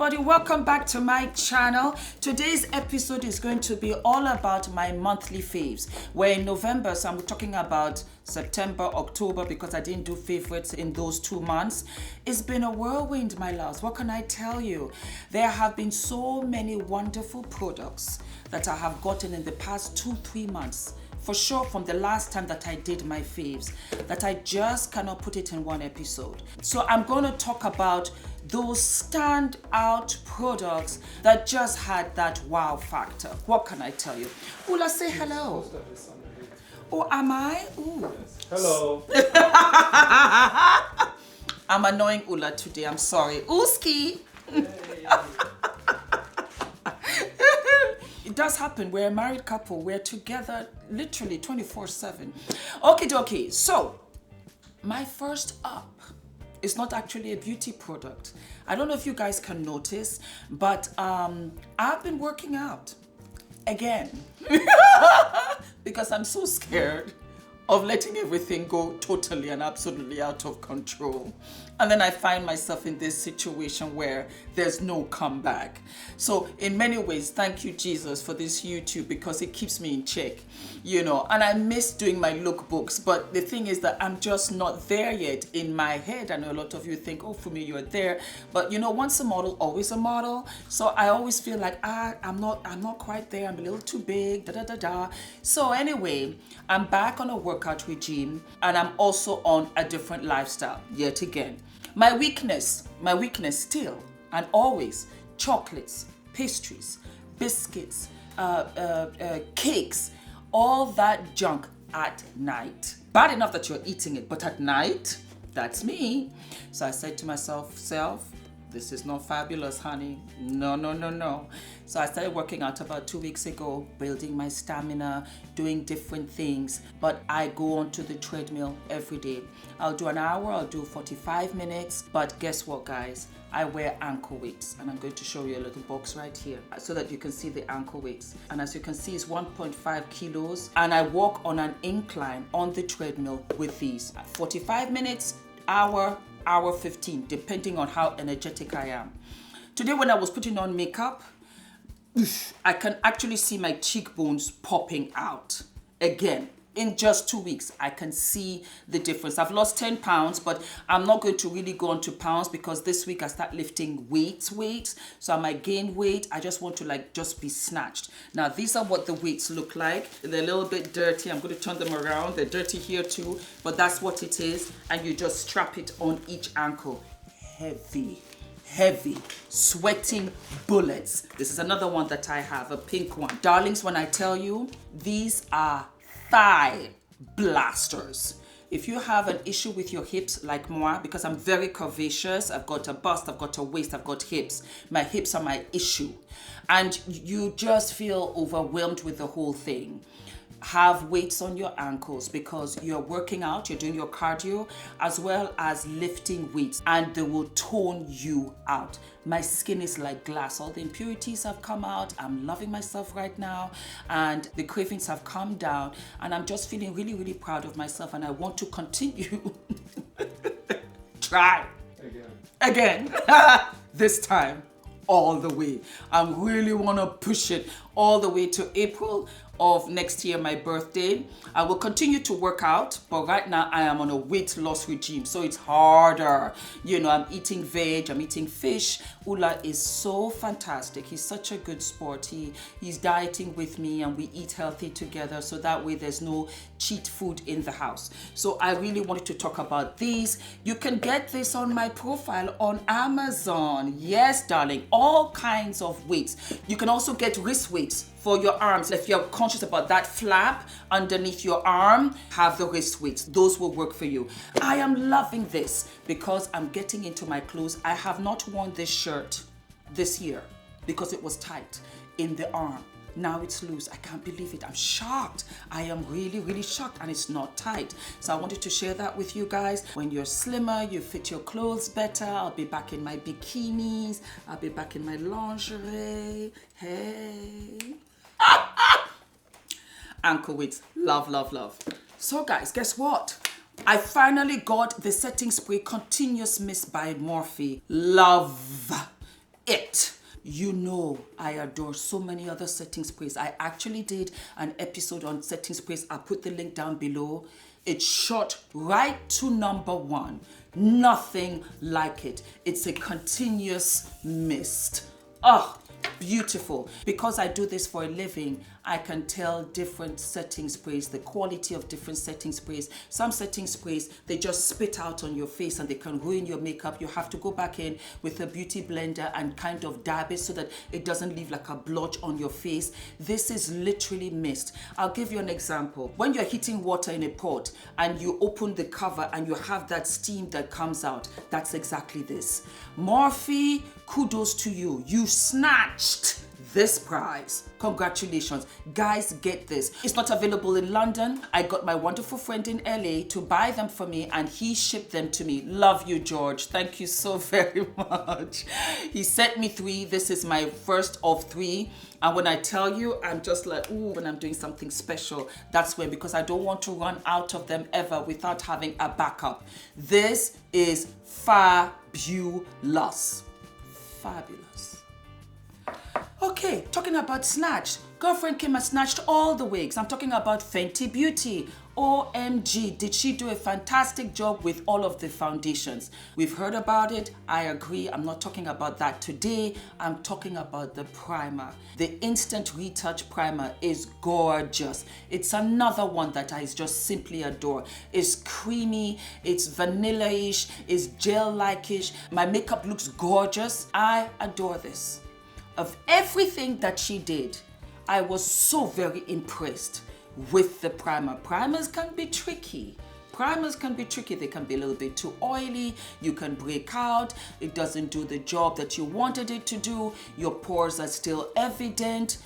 everybody, welcome back to my channel. Today's episode is going to be all about my monthly faves. We're in November, so I'm talking about September, October, because I didn't do favorites in those 2 months. It's been a whirlwind, my loves. What can I tell you? There have been so many wonderful products that I have gotten in the past 2-3 months. For sure, from the last time that I did my faves, that I just cannot put it in one episode. So I'm going to talk about those standout products that just had that wow factor. What can I tell you? Ula, say hello. Oh, am I? Ooh. Hello. I'm annoying Ula today. I'm sorry. Uski. It does happen. We're a married couple. We're together literally 24/7. Okie dokie. So, my first up is not actually a beauty product. I don't know if you guys can notice, but I've been working out again because I'm so scared of letting everything go totally and absolutely out of control. And then I find myself in this situation where there's no comeback. So in many ways, thank you, Jesus, for this YouTube, because it keeps me in check, you know. And I miss doing my lookbooks, but the thing is that I'm just not there yet in my head. I know a lot of you think, oh, Fumi, you're there. But you know, once a model, always a model. So I always feel like, I'm not quite there. I'm a little too big, So anyway, I'm back on a workout regime, and I'm also on a different lifestyle yet again. My weakness still and always, chocolates, pastries, biscuits, cakes, all that junk at night. Bad enough that you're eating it, but at night, that's me. So I said to myself, this is not fabulous, honey. No. So I started working out about 2 weeks ago, building my stamina, doing different things. But I go onto the treadmill every day. I'll do an hour, I'll do 45 minutes. But guess what, guys? I wear ankle weights, and I'm going to show you a little box right here so that you can see the ankle weights. And as you can see, it's 1.5 kilos. And I walk on an incline on the treadmill with these. 45 minutes, hour 15, depending on how energetic I am. Today, when I was putting on makeup, I can actually see my cheekbones popping out again. In just 2 weeks, I can see the difference. I've lost 10 pounds, but I'm not going to really go on to pounds because this week I start lifting weights. So I might gain weight. I just want to just be snatched. Now, these are what the weights look like. They're a little bit dirty. I'm going to turn them around. They're dirty here too, but that's what it is. And you just strap it on each ankle. Heavy, sweating bullets. This is another one that I have, a pink one. Darlings, when I tell you, these are thigh blasters. If you have an issue with your hips like moi, because I'm very curvaceous, I've got a bust, I've got a waist, I've got hips. My hips are my issue. And you just feel overwhelmed with the whole thing. Have weights on your ankles because you're working out, you're doing your cardio, as well as lifting weights, and they will tone you out. My skin is like glass. All the impurities have come out. I'm loving myself right now, and the cravings have come down, and I'm just feeling really, really proud of myself, and I want to continue. Try. Again. This time, all the way. I really want to push it all the way to April of next year, my birthday. I will continue to work out, but right now I am on a weight loss regime, so it's harder. You know, I'm eating veg, I'm eating fish. Ula is so fantastic. He's such a good sport. He's dieting with me, and we eat healthy together, so that way there's no cheat food in the house. So I really wanted to talk about these. You can get this on my profile on Amazon. Yes, darling, all kinds of weights. You can also get wrist weights for your arms. If you're conscious about that flap underneath your arm, have the wrist weights. Those will work for you. I am loving this because I'm getting into my clothes. I have not worn this shirt this year because it was tight in the arm. Now it's loose. I can't believe it. I'm shocked. I am really, really shocked, and it's not tight. So I wanted to share that with you guys. When you're slimmer, you fit your clothes better. I'll be back in my bikinis. I'll be back in my lingerie. Hey. Ankle weights. Love. So guys, guess what? I finally got the setting spray Continuous Mist by Morphe. Love. it. You know I adore so many other setting sprays. I actually did an episode on setting sprays. I'll put the link down below. It's shot right to number 1. Nothing like it. It's a continuous mist. Oh, beautiful. Because I do this for a living, I can tell different setting sprays, the quality of different setting sprays. Some setting sprays, they just spit out on your face and they can ruin your makeup. You have to go back in with a beauty blender and kind of dab it so that it doesn't leave like a blotch on your face. This is literally mist. I'll give you an example. When you're heating water in a pot and you open the cover and you have that steam that comes out, that's exactly this. Morphe, kudos to you. You snatched this prize. Congratulations. Guys, get this. It's not available in London. I got my wonderful friend in LA to buy them for me and he shipped them to me. Love you, George. Thank you so very much. He sent me 3. This is my first of 3. And when I tell you, I'm just like, ooh, when I'm doing something special, that's when, because I don't want to run out of them ever without having a backup. This is fabulous. Fabulous. Okay, talking about snatch. Girlfriend came and snatched all the wigs. I'm talking about Fenty Beauty. OMG, did she do a fantastic job with all of the foundations. We've heard about it. I agree. I'm not talking about that today. I'm talking about the primer. The Instant Retouch Primer is gorgeous. It's another one that I just simply adore. It's creamy, it's vanilla-ish, it's gel-like-ish. My makeup looks gorgeous. I adore this. Of everything that she did, I was so very impressed with the primer. Primers can be tricky. Primers can be tricky. They can be a little bit too oily. You can break out. It doesn't do the job that you wanted it to do. Your pores are still evident.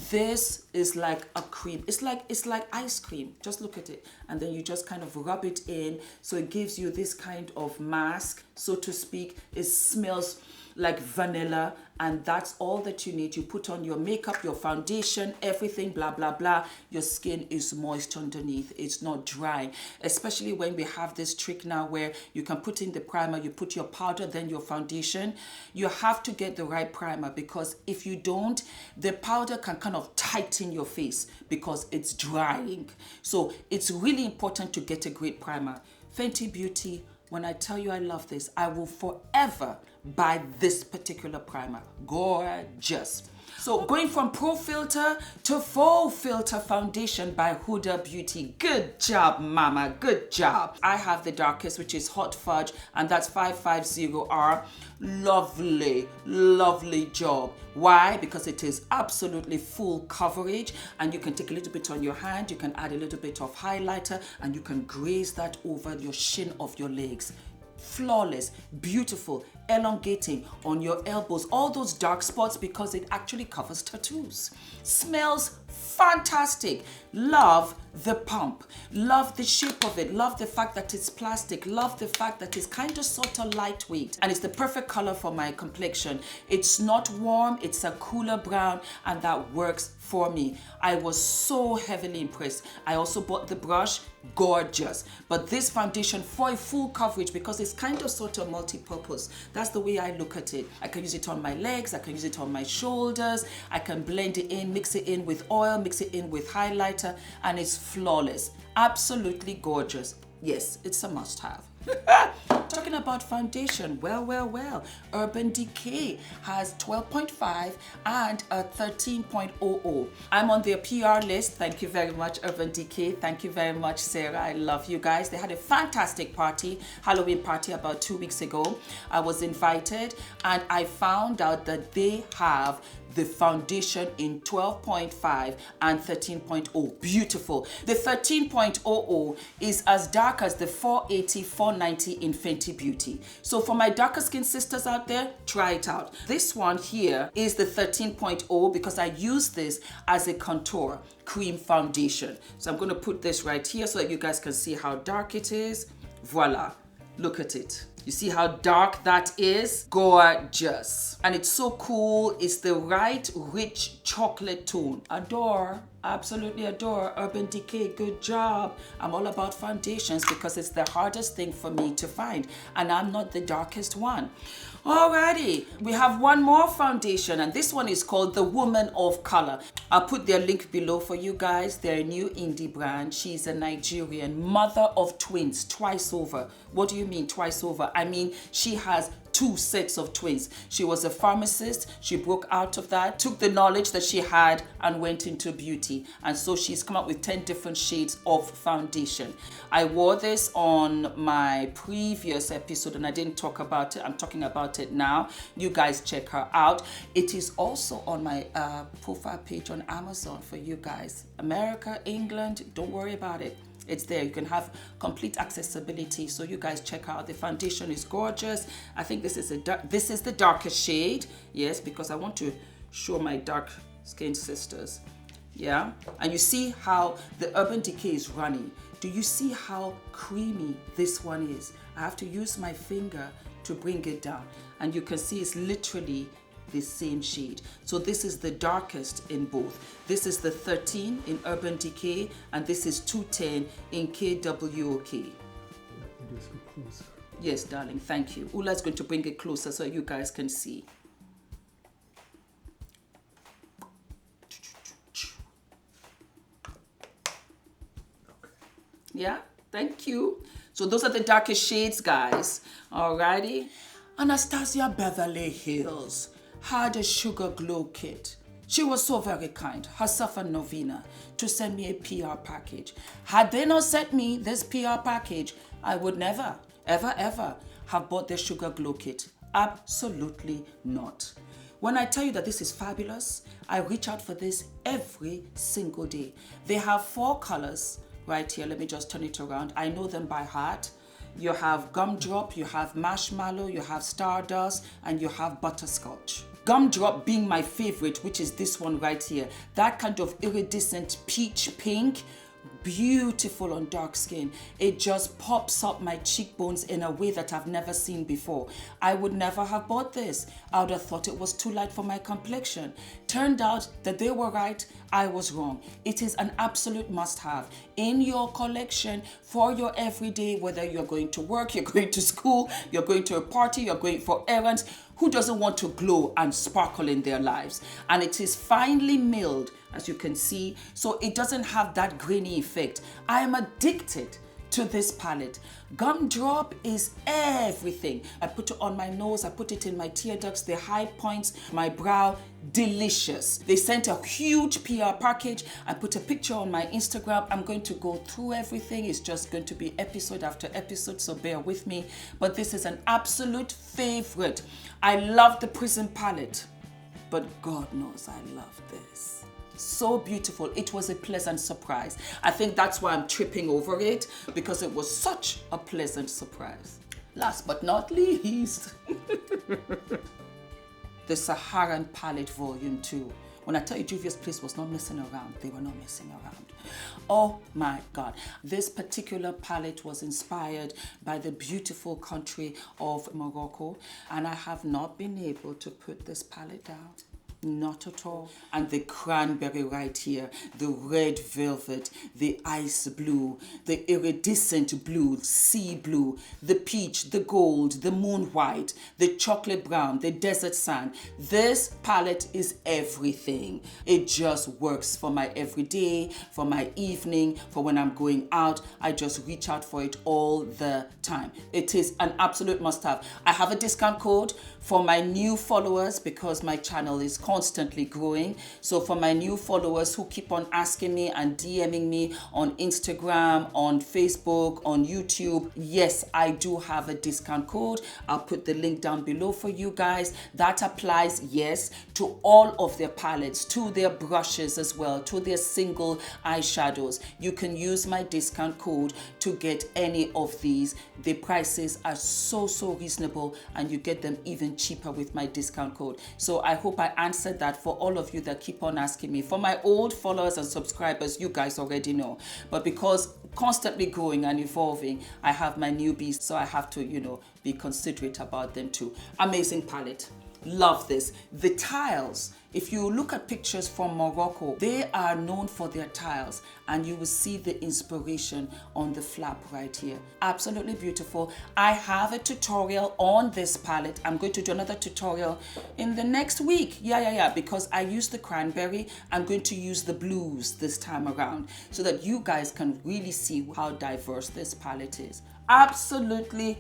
This is like a cream. It's like ice cream. Just look at it. And then you just kind of rub it in. So it gives you this kind of mask, so to speak. It smells like vanilla, and that's all that you need. You put on your makeup, your foundation, everything, blah, blah, blah. Your skin is moist underneath. It's not dry, especially when we have this trick now where you can put in the primer, you put your powder, then your foundation. You have to get the right primer, because if you don't, the powder can kind of tighten your face because it's drying. So it's really important to get a great primer. Fenty Beauty, when I tell you I love this, I will forever buy this particular primer. Gorgeous. So going from Pro Filter to Faux Filter Foundation by Huda Beauty. Good job, mama. Good job. I have the darkest, which is Hot Fudge, and that's 550R. Lovely, lovely job. Why? Because it is absolutely full coverage, and you can take a little bit on your hand, you can add a little bit of highlighter, and you can graze that over your shin of your legs. Flawless, beautiful, elongating on your elbows, all those dark spots, because it actually covers tattoos. Smells fantastic. Love the pump. Love the shape of it. Love the fact that it's plastic. Love the fact that it's kind of sort of lightweight, and it's the perfect color for my complexion. It's not warm, it's a cooler brown, and that works for me. I was so heavily impressed. I also bought the brush. Gorgeous. But this foundation for a full coverage, because it's kind of sort of multi-purpose. That's the way I look at it. I can use it on my legs, I can use it on my shoulders, I can blend it in, mix it in with oil, mix it in with highlighter, and it's flawless. Absolutely gorgeous. Yes, it's a must-have. Talking about foundation, well, Urban Decay has 12.5 and a 13.00. I'm on their PR list. Thank you very much, Urban Decay. Thank you very much, Sarah. I love you guys. They had a fantastic party, Halloween party, about 2 weeks ago. I was invited, and I found out that they have the foundation in 12.5 and 13.0. Beautiful. The 13.00 is as dark as the 480, 490 in Fenty Beauty. So for my darker skin sisters out there, try it out. This one here is the 13.0 because I use this as a contour cream foundation. So I'm going to put this right here so that you guys can see how dark it is. Voila. Look at it. You see how dark that is? Gorgeous. And it's so cool. It's the right rich chocolate tone. Adore. Absolutely adore Urban Decay. Good job. I'm all about foundations because it's the hardest thing for me to find, and I'm not the darkest one. Alrighty, we have one more foundation, and this one is called the Woman of Color. I'll put their link below for you guys. They're a new indie brand. She's a Nigerian mother of twins, twice over. What do you mean twice over? I mean, she has 2 sets of twins. She was a pharmacist. She broke out of that, took the knowledge that she had and went into beauty. And so she's come up with 10 different shades of foundation. I wore this on my previous episode and I didn't talk about it. I'm talking about it now. You guys check her out. It is also on my profile page on Amazon for you guys. America, England, don't worry about it. It's there. You can have complete accessibility. So you guys check out. The foundation is gorgeous. I think this is the darkest shade. Yes, because I want to show my dark skinned sisters. Yeah. And you see how the Urban Decay is running. Do you see how creamy this one is? I have to use my finger to bring it down. And you can see it's literally the same shade. So this is the darkest in both. This is the 13 in Urban Decay and this is 210 in KWOK. Yes, darling, thank you. Ula's going to bring it closer so you guys can see. Yeah, thank you. So those are the darkest shades, guys. Alrighty. Anastasia Beverly Hills had a sugar glow kit. She was so very kind, herself and Novena, to send me a PR package. Had they not sent me this PR package, I would never, ever, ever have bought their sugar glow kit. Absolutely not. When I tell you that this is fabulous, I reach out for this every single day. They have 4 colors right here. Let me just turn it around. I know them by heart. You have gumdrop, you have marshmallow, you have stardust, and you have butterscotch. Gumdrop being my favorite, which is this one right here. That kind of iridescent peach pink, beautiful on dark skin. It just pops up my cheekbones in a way that I've never seen before. I would never have bought this. I would have thought it was too light for my complexion. Turned out that they were right, I was wrong. It is an absolute must-have in your collection for your everyday, whether you're going to work, you're going to school, you're going to a party, you're going for errands. Who doesn't want to glow and sparkle in their lives? And it is finely milled, as you can see, so it doesn't have that grainy effect. I am addicted to this palette. Gumdrop is everything. I put it on my nose, I put it in my tear ducts, the high points, my brow, delicious. They sent a huge PR package. I put a picture on my Instagram. I'm going to go through everything. It's just going to be episode after episode, so bear with me. But this is an absolute favorite. I love the Prism palette, but God knows I love this. So beautiful. It was a pleasant surprise. I think that's why I'm tripping over it, because it was such a pleasant surprise. Last but not least, the Saharan Palette Volume 2. When I tell you Juvia's Place was not messing around, they were not messing around. Oh my God. This particular palette was inspired by the beautiful country of Morocco, and I have not been able to put this palette down. Not at all. And the cranberry right here, the red velvet, the ice blue, the iridescent blue, sea blue, the peach, the gold, the moon white, the chocolate brown, the desert sand. This palette is everything. It just works for my everyday, for my evening, for when I'm going out. I just reach out for it all the time. It is an absolute must-have. I have a discount code for my new followers because my channel is constantly growing. So for my new followers who keep on asking me and DMing me on Instagram, on Facebook, on YouTube, yes, I do have a discount code. I'll put the link down below for you guys. That applies, yes, to all of their palettes, to their brushes as well, to their single eyeshadows. You can use my discount code to get any of these. The prices are so reasonable, and you get them even cheaper with my discount code. So I hope I answered that for all of you that keep on asking me. For my old followers and subscribers, you guys already know. But because constantly growing and evolving, I have my newbies, so I have to, be considerate about them too. Amazing palette. Love this. The tiles, if you look at pictures from Morocco, they are known for their tiles, and you will see the inspiration on the flap right here. Absolutely beautiful. I have a tutorial on this palette. I'm going to do another tutorial in the next week. Yeah, because I use the cranberry. I'm going to use the blues this time around so that you guys can really see how diverse this palette is. Absolutely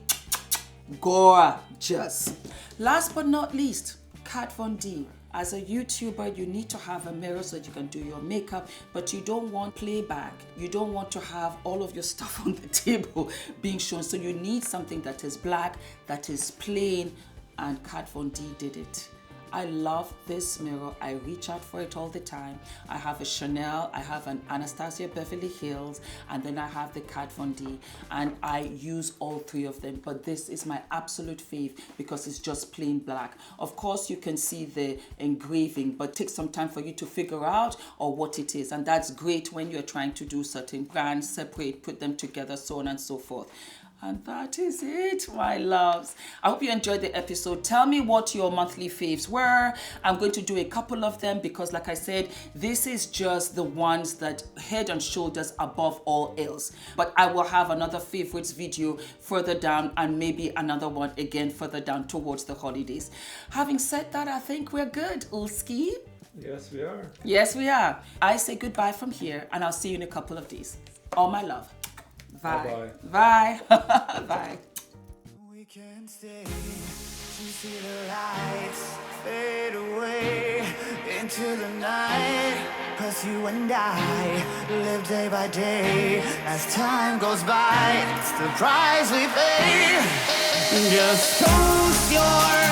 gorgeous. Last but not least, Kat Von D. As a YouTuber, you need to have a mirror so that you can do your makeup, but you don't want playback. You don't want to have all of your stuff on the table being shown. So you need something that is black, that is plain, and Kat Von D did it. I love this mirror. I reach out for it all the time. I have a Chanel, I have an Anastasia Beverly Hills, and then I have the Kat Von D, and I use all three of them. But this is my absolute fave because it's just plain black. Of course, you can see the engraving, but it takes some time for you to figure out or what it is. And that's great when you're trying to do certain brands, separate, put them together, so on and so forth. And that is it, my loves. I hope you enjoyed the episode. Tell me what your monthly faves were. I'm going to do a couple of them because, like I said, this is just the ones that head and shoulders above all else. But I will have another favorites video further down and maybe another one again further down towards the holidays. Having said that, I think we're good. Ulski? Yes, we are. Yes, we are. I say goodbye from here and I'll see you in a couple of days. All my love. Bye. Bye. Bye. We can stay to see the lights fade away into the night. 'Cause you and I live day by day. As time goes by, it's the price we pay. Just close your